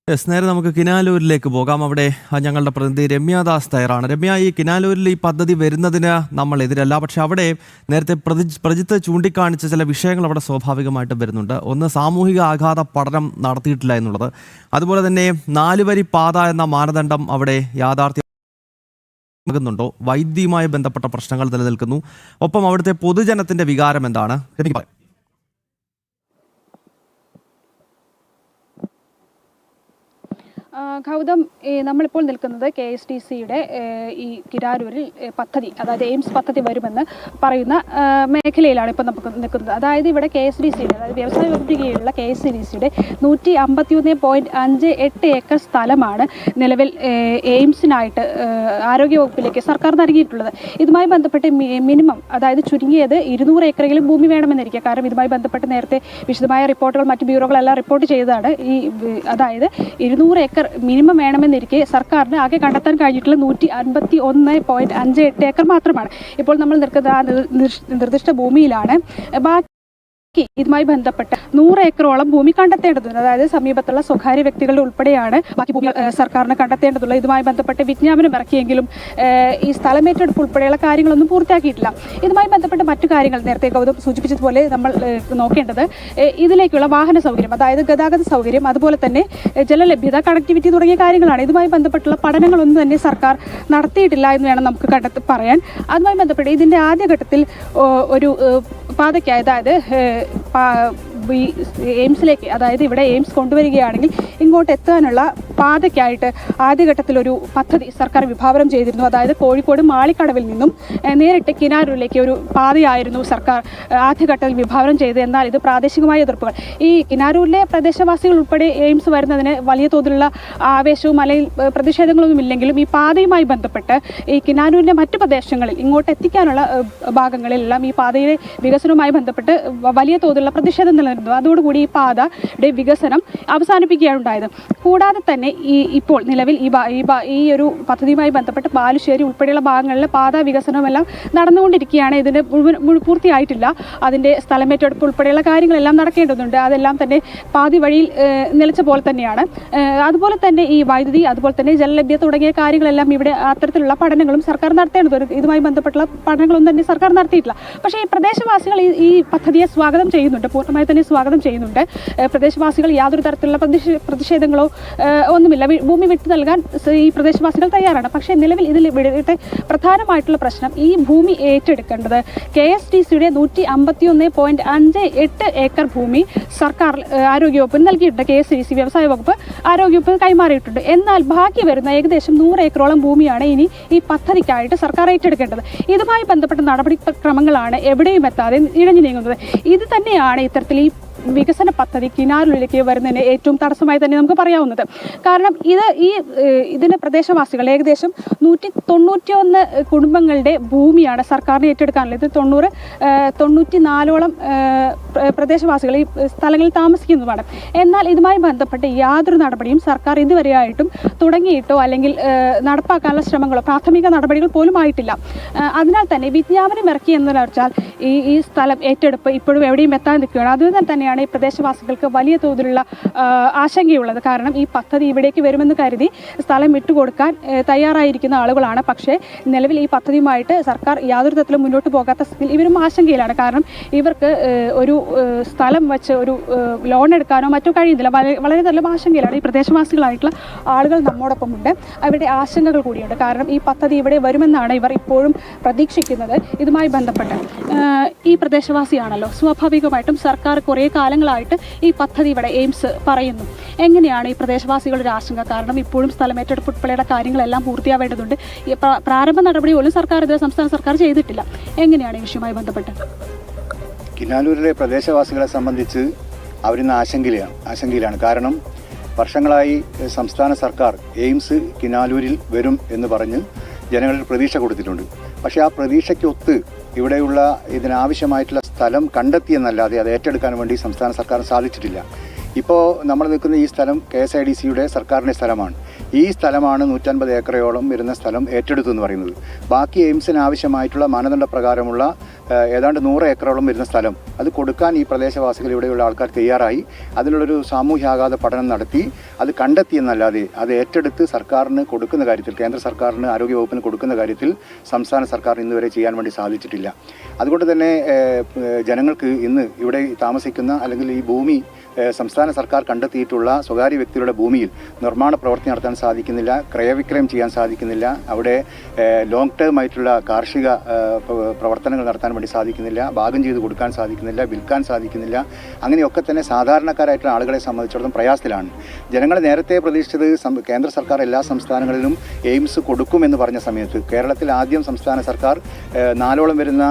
നേരെ നമുക്ക് കിനാലൂരിലേക്ക് പോകാം. അവിടെ ഞങ്ങളുടെ പ്രതിനിധി രമ്യാദാസ് തയ്യാറാണ്. രമ്യ, ഈ കിനാലൂരിൽ ഈ പദ്ധതി വരുന്നതിന് നമ്മൾ എതിരല്ല, പക്ഷെ അവിടെ നേരത്തെ പ്രജിത്ത് ചൂണ്ടിക്കാണിച്ച ചില വിഷയങ്ങൾ അവിടെ സ്വാഭാവികമായിട്ടും വരുന്നുണ്ട്. ഒന്ന്, സാമൂഹിക ആഘാത പഠനം നടത്തിയിട്ടില്ല എന്നുള്ളത്. അതുപോലെ തന്നെ 4 വരി പാത എന്ന മാനദണ്ഡം അവിടെ യാഥാർത്ഥ്യമാകുന്നുണ്ടോ? വൈദ്യുതിയുമായി ബന്ധപ്പെട്ട പ്രശ്നങ്ങൾ നിലനിൽക്കുന്നു. ഒപ്പം അവിടുത്തെ പൊതുജനത്തിന്റെ വികാരം എന്താണ്? എനിക്ക് പറയാം. ഗൗതം, നമ്മളിപ്പോൾ നിൽക്കുന്നത് KSTCയുടെ ഈ കിനാലൂരിൽ പദ്ധതി, അതായത് എയിംസ് പദ്ധതി വരുമെന്ന് പറയുന്ന മേഖലയിലാണ് ഇപ്പോൾ നമുക്ക് നിൽക്കുന്നത്. അതായത് ഇവിടെ KSTCയുടെ, അതായത് വ്യവസായ വകുപ്പിന് കീഴിലുള്ള KSTCയുടെ 151.58 ഏക്കർ സ്ഥലമാണ് നിലവിൽ എയിംസിനായിട്ട് ആരോഗ്യവകുപ്പിലേക്ക് സർക്കാർ നൽകിയിട്ടുള്ളത്. ഇതുമായി ബന്ധപ്പെട്ട് മിനിമം, അതായത് ചുരുങ്ങിയത് 200 ഏക്കറെങ്കിലും ഭൂമി വേണമെന്നിരിക്കുക. കാരണം ഇതുമായി ബന്ധപ്പെട്ട് നേരത്തെ വിശദമായ റിപ്പോർട്ടുകൾ മറ്റ് ബ്യൂറോകളെല്ലാം റിപ്പോർട്ട് ചെയ്തതാണ്. അതായത് 200 ഏക്കർ മിനിമം വേണമെന്നിരിക്കെ സർക്കാരിന് ആകെ കണ്ടെത്താൻ കഴിഞ്ഞിട്ടുള്ള 151.58 ഏക്കർ മാത്രമാണ്. ഇപ്പോൾ നമ്മൾ നിൽക്കുന്ന ആ നിർദ്ദിഷ്ട ഭൂമിയിലാണ്. ഇതുമായി ബന്ധപ്പെട്ട് 100 ഏക്കറോളം ഭൂമി കണ്ടെത്തേണ്ടതുണ്ട്. അതായത് സമീപത്തുള്ള സ്വകാര്യ വ്യക്തികളുടെ ഉൾപ്പെടെയാണ് ബാക്കി ഭൂമി സർക്കാരിന് കണ്ടെത്തേണ്ടതുള്ളത്. ഇതുമായി ബന്ധപ്പെട്ട് വിജ്ഞാപനം ഇറക്കിയെങ്കിലും ഈ സ്ഥലമേറ്റെടുപ്പ് ഉൾപ്പെടെയുള്ള കാര്യങ്ങളൊന്നും പൂർത്തിയാക്കിയിട്ടില്ല. ഇതുമായി ബന്ധപ്പെട്ട് മറ്റു കാര്യങ്ങൾ നേരത്തെ ഗൗതം സൂചിപ്പിച്ചതുപോലെ നമ്മൾ നോക്കേണ്ടത് ഇതിലേക്കുള്ള വാഹന സൗകര്യം, അതായത് ഗതാഗത സൗകര്യം, അതുപോലെ തന്നെ ജലലഭ്യത, കണക്ടിവിറ്റി തുടങ്ങിയ കാര്യങ്ങളാണ്. ഇതുമായി ബന്ധപ്പെട്ടുള്ള പഠനങ്ങളൊന്നും തന്നെ സർക്കാർ നടത്തിയിട്ടില്ല എന്ന് വേണം നമുക്ക് പറയാൻ. അതുമായി ബന്ധപ്പെട്ട് ഇതിൻ്റെ ആദ്യഘട്ടത്തിൽ ഒരു പാതയ്ക്കായി, അതായത് എയിംസിലേക്ക്, അതായത് ഇവിടെ എയിംസ് കൊണ്ടുവരികയാണെങ്കിൽ ഇങ്ങോട്ട് എത്താനുള്ള പാതയ്ക്കായിട്ട് ആദ്യഘട്ടത്തിലൊരു പദ്ധതി സർക്കാർ വിഭാവനം ചെയ്തിരുന്നു. അതായത് കോഴിക്കോട് മാളിക്കടവിൽ നിന്നും നേരിട്ട് കിനാലൂരിലേക്ക് ഒരു പാതയായിരുന്നു സർക്കാർ ആദ്യഘട്ടത്തിൽ വിഭാവനം ചെയ്തത്. എന്നാൽ ഇത് പ്രാദേശികമായ എതിർപ്പുകൾ, ഈ കിനാലൂരിലെ പ്രദേശവാസികൾ ഉൾപ്പെടെ എയിംസ് വരുന്നതിന് വലിയ തോതിലുള്ള ആവേശവും അല്ലെങ്കിൽ പ്രതിഷേധങ്ങളൊന്നും ഇല്ലെങ്കിലും ഈ പാതയുമായി ബന്ധപ്പെട്ട് ഈ കിനാലൂരിൻ്റെ മറ്റു പ്രദേശങ്ങളിൽ ഇങ്ങോട്ട് എത്തിക്കാനുള്ള ഭാഗങ്ങളിലെല്ലാം ഈ പാതയുടെ വികസനവുമായി ബന്ധപ്പെട്ട് വലിയ തോതിലുള്ള പ്രതിഷേധം നിലനിർത്തുന്നു. അതോടുകൂടി ഈ പാതയുടെ വികസനം അവസാനിപ്പിക്കുകയാണ് ഉണ്ടായത്. കൂടാതെ തന്നെ ഇപ്പോൾ നിലവിൽ ഈ ഒരു പദ്ധതിയുമായി ബന്ധപ്പെട്ട് ബാലുശ്ശേരി ഉൾപ്പെടെയുള്ള ഭാഗങ്ങളിലെ പാത വികസനമെല്ലാം നടന്നുകൊണ്ടിരിക്കുകയാണ്. ഇതിൻ്റെ പൂർത്തിയായിട്ടില്ല. അതിൻ്റെ സ്ഥലമേറ്റെടുപ്പ് ഉൾപ്പെടെയുള്ള കാര്യങ്ങളെല്ലാം നടക്കേണ്ടതുണ്ട്. അതെല്ലാം തന്നെ പാതി വഴിയിൽ നിലച്ച പോലെ തന്നെയാണ്. അതുപോലെ തന്നെ ഈ വൈദ്യുതി, അതുപോലെ തന്നെ ജലലഭ്യത തുടങ്ങിയ കാര്യങ്ങളെല്ലാം ഇവിടെ അത്തരത്തിലുള്ള പഠനങ്ങളും സർക്കാർ നടത്തേണ്ടതുണ്ട്. ഇതുമായി ബന്ധപ്പെട്ടുള്ള പഠനങ്ങളൊന്നും തന്നെ സർക്കാർ നടത്തിയിട്ടില്ല. പക്ഷേ ഈ പ്രദേശവാസികൾ ഈ പദ്ധതിയെ സ്വാഗതം ചെയ്യുന്നുണ്ട്, പൂർണ്ണമായി തന്നെ സ്വാഗതം ചെയ്യുന്നുണ്ട്. പ്രദേശവാസികൾ യാതൊരു തരത്തിലുള്ള പ്രതിഷേധങ്ങളോ ഒന്നുമില്ല. ഭൂമി വിട്ടു നൽകാൻ ഈ പ്രദേശവാസികൾ തയ്യാറാണ്. പക്ഷേ നിലവിൽ ഇതിൽ പ്രധാനമായിട്ടുള്ള പ്രശ്നം, ഈ ഭൂമി ഏറ്റെടുക്കേണ്ടത് KSTCയുടെ 151.58 ഏക്കർ ഭൂമി സർക്കാർ ആരോഗ്യവകുപ്പിന് നൽകിയിട്ടുണ്ട്. KSTC വ്യവസായ വകുപ്പ് ആരോഗ്യവകുപ്പിന് കൈമാറിയിട്ടുണ്ട്. എന്നാൽ ബാക്കി വരുന്ന ഏകദേശം 100 ഏക്കറോളം ഭൂമിയാണ് ഇനി ഈ പദ്ധതിക്കായിട്ട് സർക്കാർ ഏറ്റെടുക്കേണ്ടത്. ഇതുമായി ബന്ധപ്പെട്ട നടപടിക്രമങ്ങളാണ് എവിടെയും എത്താതെ ഇഴഞ്ഞു നീങ്ങുന്നത്. ഇത് തന്നെയാണ് ഇത്തരത്തിൽ ഈ വികസന പദ്ധതി കിനാലൂരിലേക്ക് വരുന്നതിന് ഏറ്റവും തടസ്സമായി തന്നെ നമുക്ക് പറയാവുന്നത്. കാരണം ഇതിൻ്റെ പ്രദേശവാസികൾ ഏകദേശം 191 കുടുംബങ്ങളുടെ ഭൂമിയാണ് സർക്കാരിന് ഏറ്റെടുക്കാനുള്ളത്. ഇത് 94ഓളം പ്രദേശവാസികൾ ഈ സ്ഥലങ്ങളിൽ താമസിക്കുന്നതുമാണ്. എന്നാൽ ഇതുമായി ബന്ധപ്പെട്ട് യാതൊരു നടപടിയും സർക്കാർ ഇതുവരെയായിട്ടും തുടങ്ങിയിട്ടോ അല്ലെങ്കിൽ നടപ്പാക്കാനുള്ള ശ്രമങ്ങളോ പ്രാഥമിക നടപടികൾ പോലും ആയിട്ടില്ല. അതിനാൽ തന്നെ വിജ്ഞാപനം ഇറക്കി എന്ന് വെച്ചാൽ ഈ സ്ഥലം ഏറ്റെടുപ്പ് ഇപ്പോഴും എവിടെയും എത്താൻ നിൽക്കുകയാണ്. അതുകൊണ്ട് തന്നെയാണ് ഈ പ്രദേശവാസികൾക്ക് വലിയ തോതിലുള്ള ആശങ്കയുള്ളത്. കാരണം ഈ പദ്ധതി ഇവിടേക്ക് വരുമെന്ന് കരുതി സ്ഥലം വിട്ടുകൊടുക്കാൻ തയ്യാറായിരിക്കുന്ന ആളുകളാണ്. പക്ഷേ നിലവിൽ ഈ പദ്ധതിയുമായിട്ട് സർക്കാർ യാതൊരു തരത്തിലും മുന്നോട്ട് പോകാത്ത സ്ഥിതിയിൽ ഇവരും ആശങ്കയിലാണ്. കാരണം ഇവർക്ക് ഒരു സ്ഥലം വെച്ച് ഒരു ലോൺ എടുക്കാനോ മറ്റോ കഴിയുന്നില്ല. വളരെയധികം ആശങ്കയിലാണ് ഈ പ്രദേശവാസികളായിട്ടുള്ള ആളുകൾ. നമ്മോടൊപ്പമുണ്ട്. അവരുടെ ആശങ്കകൾ കൂടിയുണ്ട്. കാരണം ഈ പദ്ധതി ഇവിടെ വരുമെന്നാണ് ഇവർ ഇപ്പോഴും പ്രതീക്ഷിക്കുന്നത്. ഇതുമായി ബന്ധപ്പെട്ട് ഈ പ്രദേശവാസിയാണല്ലോ, സ്വാഭാവികമായിട്ടും സർക്കാർ കുറേ കാലങ്ങളായിട്ട് ഈ പദ്ധതി ഇവിടെ എയിംസ് പറയുന്നു. എങ്ങനെയാണ് ഈ പ്രദേശവാസികളുടെ ആശങ്ക? കാരണം ഇപ്പോഴും സ്ഥലമേറ്റെടുപ്പ് ഉൾപ്പെടെയുള്ള കാര്യങ്ങളെല്ലാം പൂർത്തിയാവേണ്ടതുണ്ട്. ഈ പ്രാരംഭ നടപടി പോലും സംസ്ഥാന സർക്കാർ ചെയ്തിട്ടില്ല. എങ്ങനെയാണ് ഈ വിഷയവുമായി ബന്ധപ്പെട്ട്? കിനാലൂരിലെ പ്രദേശവാസികളെ സംബന്ധിച്ച് അവരിന്ന് ആശങ്കയിലാണ്. കാരണം വർഷങ്ങളായി സംസ്ഥാന സർക്കാർ എയിംസ് കിനാലൂരിൽ വരും എന്ന് പറഞ്ഞ് ജനങ്ങളിൽ പ്രതീക്ഷ കൊടുത്തിട്ടുണ്ട്. പക്ഷേ ആ പ്രതീക്ഷയ്ക്കൊത്ത് ഇവിടെയുള്ള ഇതിനാവശ്യമായിട്ടുള്ള സ്ഥലം കണ്ടെത്തിയെന്നല്ലാതെ അത് ഏറ്റെടുക്കാൻ വേണ്ടി സംസ്ഥാന സർക്കാർ സാധിച്ചിട്ടില്ല. ഇപ്പോൾ നമ്മൾ നിൽക്കുന്ന ഈ സ്ഥലം KSIDCയുടെ സർക്കാരിൻ്റെ സ്ഥലമാണ്. ഈ സ്ഥലമാണ് 150 ഏക്കറയോളം വരുന്ന സ്ഥലം ഏറ്റെടുത്തു എന്ന് പറയുന്നത്. ബാക്കി എയിംസിന് ആവശ്യമായിട്ടുള്ള മാനദണ്ഡ പ്രകാരമുള്ള ഏതാണ്ട് 100 ഏക്കറോളം വരുന്ന സ്ഥലം അത് കൊടുക്കാൻ ഈ പ്രദേശവാസികൾ ഇവിടെയുള്ള ആൾക്കാർ തയ്യാറായി. അതിനുള്ളൊരു സാമൂഹ്യാഘാത പഠനം നടത്തി അത് കണ്ടെത്തിയെന്നല്ലാതെ അത് ഏറ്റെടുത്ത് സർക്കാരിന് കൊടുക്കുന്ന കാര്യത്തിൽ, കേന്ദ്ര സർക്കാരിന് ആരോഗ്യവകുപ്പിന് കൊടുക്കുന്ന കാര്യത്തിൽ സംസ്ഥാന സർക്കാർ ഇന്നുവരെ ചെയ്യാൻ വേണ്ടി സാധിച്ചിട്ടില്ല. അതുകൊണ്ട് തന്നെ ജനങ്ങൾക്ക് ഇന്ന് ഇവിടെ താമസിക്കുന്ന അല്ലെങ്കിൽ ഈ ഭൂമി സംസ്ഥാന സർക്കാർ കണ്ടെത്തിയിട്ടുള്ള സ്വകാര്യ വ്യക്തികളുടെ ഭൂമിയിൽ നിർമ്മാണ പ്രവൃത്തി നടത്താൻ സാധിക്കുന്നില്ല, ക്രയവിക്രയം ചെയ്യാൻ സാധിക്കുന്നില്ല, അവിടെ ലോങ് ടേം ആയിട്ടുള്ള കാർഷിക പ്രവർത്തനങ്ങൾ നടത്താൻ വേണ്ടി സാധിക്കുന്നില്ല, ഭാഗം ചെയ്ത് കൊടുക്കാൻ സാധിക്കുന്നില്ല, വിൽക്കാൻ സാധിക്കുന്നില്ല. അങ്ങനെയൊക്കെ തന്നെ സാധാരണക്കാരായിട്ടുള്ള ആളുകളെ സംബന്ധിച്ചിടത്തോളം പ്രയാസത്തിലാണ്. ജനങ്ങൾ നേരത്തെ പ്രതീക്ഷിച്ചത് കേന്ദ്ര സർക്കാർ എല്ലാ സംസ്ഥാനങ്ങളിലും എയിംസ് കൊടുക്കുമെന്ന് പറഞ്ഞ സമയത്ത് കേരളത്തിൽ ആദ്യം സംസ്ഥാന സർക്കാർ 4ഓളം വരുന്ന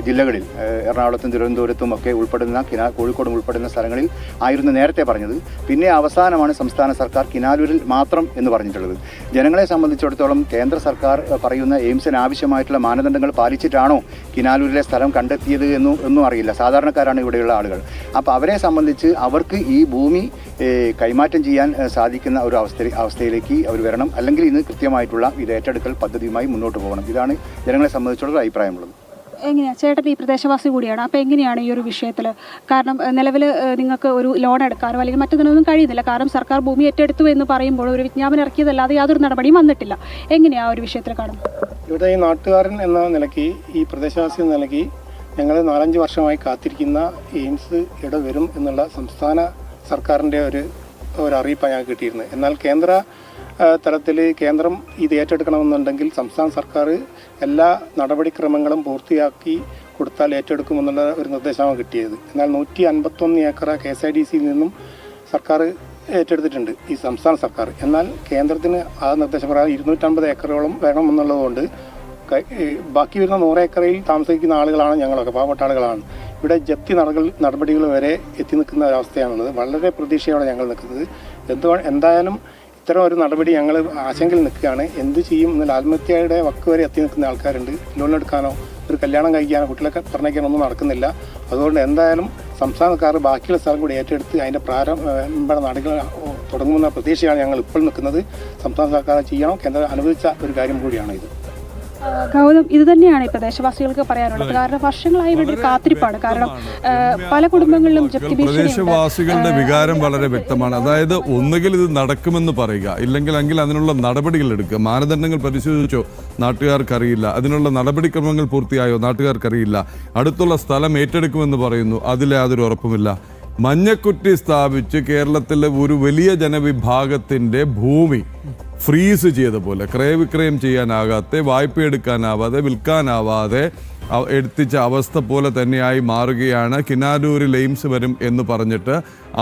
ജില്ലകളിൽ, എറണാകുളത്തും തിരുവനന്തപുരത്തും ഒക്കെ ഉൾപ്പെടുന്ന കോഴിക്കോടും ഉൾപ്പെടുന്ന സ്ഥലങ്ങളിൽ ആയിരുന്നു നേരത്തെ പറഞ്ഞത്. പിന്നെ അവസാനമാണ് സംസ്ഥാന സർക്കാർ കിനാലൂരിൽ മാത്രം എന്ന് പറഞ്ഞിട്ടുള്ളത്. ജനങ്ങളെ സംബന്ധിച്ചിടത്തോളം കേന്ദ്ര സർക്കാർ പറയുന്ന എയിംസിന് ആവശ്യമായിട്ടുള്ള മാനദണ്ഡങ്ങൾ പാലിച്ചിട്ടാണോ കിനാലൂരിലെ സ്ഥലം കണ്ടെത്തിയത് ഒന്നും അറിയില്ല. സാധാരണക്കാരാണ് ഇവിടെയുള്ള ആളുകൾ. അപ്പോൾ അവരെ സംബന്ധിച്ച് അവർക്ക് ഈ ഭൂമി കൈമാറ്റം ചെയ്യാൻ സാധിക്കുന്ന ഒരു അവസ്ഥയിലേക്ക് അവർ വരണം. അല്ലെങ്കിൽ ഇന്ന് കൃത്യമായിട്ടുള്ള ഇത് ഏറ്റെടുക്കൽ പദ്ധതിയുമായി മുന്നോട്ട് പോകണം. ഇതാണ് ജനങ്ങളെ സംബന്ധിച്ചുള്ള അഭിപ്രായമുള്ളത്. എങ്ങനെയാണ് ചേട്ടൻ ഈ പ്രദേശവാസി കൂടിയാണ്, അപ്പോൾ എങ്ങനെയാണ് ഈ ഒരു വിഷയത്തിൽ? കാരണം നിലവിൽ നിങ്ങൾക്ക് ഒരു ലോൺ എടുക്കാനോ അല്ലെങ്കിൽ മറ്റൊന്നിനൊന്നും കഴിയുന്നില്ല. കാരണം സർക്കാർ ഭൂമി ഏറ്റെടുത്തു എന്ന് പറയുമ്പോൾ ഒരു വിജ്ഞാപനം ഇറക്കിയതല്ലാതെ യാതൊരു നടപടിയും വന്നിട്ടില്ല. എങ്ങനെയാണ് ആ ഒരു വിഷയത്തിൽ കാണുന്നത്? ഇവിടെ ഈ നാട്ടുകാരൻ എന്ന നിലയ്ക്ക്, ഈ പ്രദേശവാസി എന്ന നിലയ്ക്ക് ഞങ്ങൾ 4-5 വർഷമായി കാത്തിരിക്കുന്ന എയിംസ് ഇവിടെ വരും എന്നുള്ള സംസ്ഥാന സർക്കാരിൻ്റെ ഒരു അറിയിപ്പാണ് ഞങ്ങൾക്ക് കിട്ടിയിരുന്നത്. എന്നാൽ കേന്ദ്ര തലത്തിൽ കേന്ദ്രം ഇത് ഏറ്റെടുക്കണമെന്നുണ്ടെങ്കിൽ സംസ്ഥാന സർക്കാർ എല്ലാ നടപടിക്രമങ്ങളും പൂർത്തിയാക്കി കൊടുത്താൽ ഏറ്റെടുക്കുമെന്നുള്ള ഒരു നിർദ്ദേശമാണ് കിട്ടിയത്. എന്നാൽ 151 ഏക്കർ KSIDCയിൽ നിന്നും സർക്കാർ ഏറ്റെടുത്തിട്ടുണ്ട് ഈ സംസ്ഥാന സർക്കാർ. എന്നാൽ കേന്ദ്രത്തിന് ആ നിർദ്ദേശപ്രകാരം 250 ഏക്കറോളം വേണമെന്നുള്ളതുകൊണ്ട് ബാക്കി വരുന്ന 100 ഏക്കറിൽ താമസിക്കുന്ന ആളുകളാണ് ഞങ്ങളൊക്കെ, പാവപ്പെട്ട ആളുകളാണ്. ഇവിടെ ജപ്തി നടപടികൾ വരെ എത്തി നിൽക്കുന്ന ഒരവസ്ഥയാണുള്ളത്. വളരെ പ്രതീക്ഷയോടെ ഞങ്ങൾ നിൽക്കുന്നത്. എന്തായാലും ഇത്തരം ഒരു നടപടി ഞങ്ങൾ ആശങ്കയിൽ നിൽക്കുകയാണ്. എന്ത് ചെയ്യും എന്നുള്ള ആത്മഹത്യയുടെ വക്ക് വരെ എത്തി നിൽക്കുന്ന ആൾക്കാരുണ്ട്. ലോൺ എടുക്കാനോ ഒരു കല്യാണം കഴിക്കാനോ കുട്ടികളൊക്കെ പറഞ്ഞേക്കാനോ ഒന്നും നടക്കുന്നില്ല. അതുകൊണ്ട് എന്തായാലും സംസ്ഥാന സർക്കാർ ബാക്കിയുള്ള സ്ഥലം കൂടി ഏറ്റെടുത്ത് അതിൻ്റെ പ്രാരംഭ നടപടികൾ തുടങ്ങുമെന്ന പ്രതീക്ഷയാണ് ഞങ്ങൾ ഇപ്പോൾ നിൽക്കുന്നത്. സംസ്ഥാന സർക്കാർ ചെയ്യണം, കേന്ദ്രം അനുവദിച്ച ഒരു കാര്യം കൂടിയാണ് ഇത്. ഗൗതം, ഇത് തന്നെയാണ് ഈ പ്രദേശവാസികൾക്ക് പറയാനുള്ളത്. കാരണം വർഷങ്ങളായി ഇവിടെ ഒരു കാത്തിരിപ്പാണ്. കാരണം പല കുടുംബങ്ങളിലും പ്രദേശവാസികളുടെ വികാരം വളരെ വ്യക്തമാണ്. അതായത് ഒന്നുകിൽ ഇത് നടക്കുമെന്ന് പറയുക, ഇല്ലെങ്കിൽ അതിനുള്ള നടപടികൾ എടുക്കുക. മാനദണ്ഡങ്ങൾ പരിശോധിച്ചോ നാട്ടുകാർക്കറിയില്ല, അതിനുള്ള നടപടിക്രമങ്ങൾ പൂർത്തിയായോ നാട്ടുകാർക്കറിയില്ല. അടുത്തുള്ള സ്ഥലം ഏറ്റെടുക്കുമെന്ന് പറയുന്നു, അതിൽ യാതൊരു ഉറപ്പുമില്ല. മഞ്ഞക്കുറ്റി സ്ഥാപിച്ച് കേരളത്തിലെ ഒരു വലിയ ജനവിഭാഗത്തിന്റെ ഭൂമി ഫ്രീസ് ചെയ്ത പോലെ, ക്രയവിക്രയം ചെയ്യാനാകാതെ, വായ്പ എടുക്കാനാവാതെ, വിൽക്കാനാവാതെ എത്തിച്ച അവസ്ഥ പോലെ തന്നെയായി മാറുകയാണ്. കിനാലൂരിൽ എയിംസ് വരും എന്ന് പറഞ്ഞിട്ട്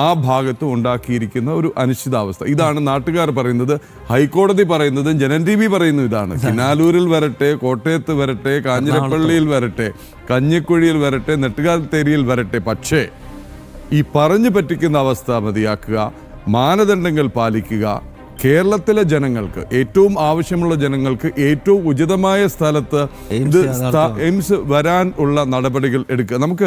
ആ ഭാഗത്ത് ഉണ്ടാക്കിയിരിക്കുന്ന ഒരു അനിശ്ചിതാവസ്ഥ. ഇതാണ് നാട്ടുകാർ പറയുന്നത്, ഹൈക്കോടതി പറയുന്നത്, ജനൻ TV പറയുന്നു. ഇതാണ് കിനാലൂരിൽ വരട്ടെ, കോട്ടയത്ത് വരട്ടെ, കാഞ്ഞിരപ്പള്ളിയിൽ വരട്ടെ, കഞ്ഞിക്കുഴിയിൽ വരട്ടെ, നെട്ടുകാൽത്തേരിയിൽ വരട്ടെ, പക്ഷേ ഈ പറഞ്ഞു പറ്റിക്കുന്ന അവസ്ഥ മതിയാക്കുക, മാനദണ്ഡങ്ങൾ പാലിക്കുക. കേരളത്തിലെ ജനങ്ങൾക്ക്, ഏറ്റവും ആവശ്യമുള്ള ജനങ്ങൾക്ക് ഏറ്റവും ഉചിതമായ സ്ഥലത്ത് എയിംസ് വരാൻ ഉള്ള നടപടികൾ എടുക്കുക. നമുക്ക്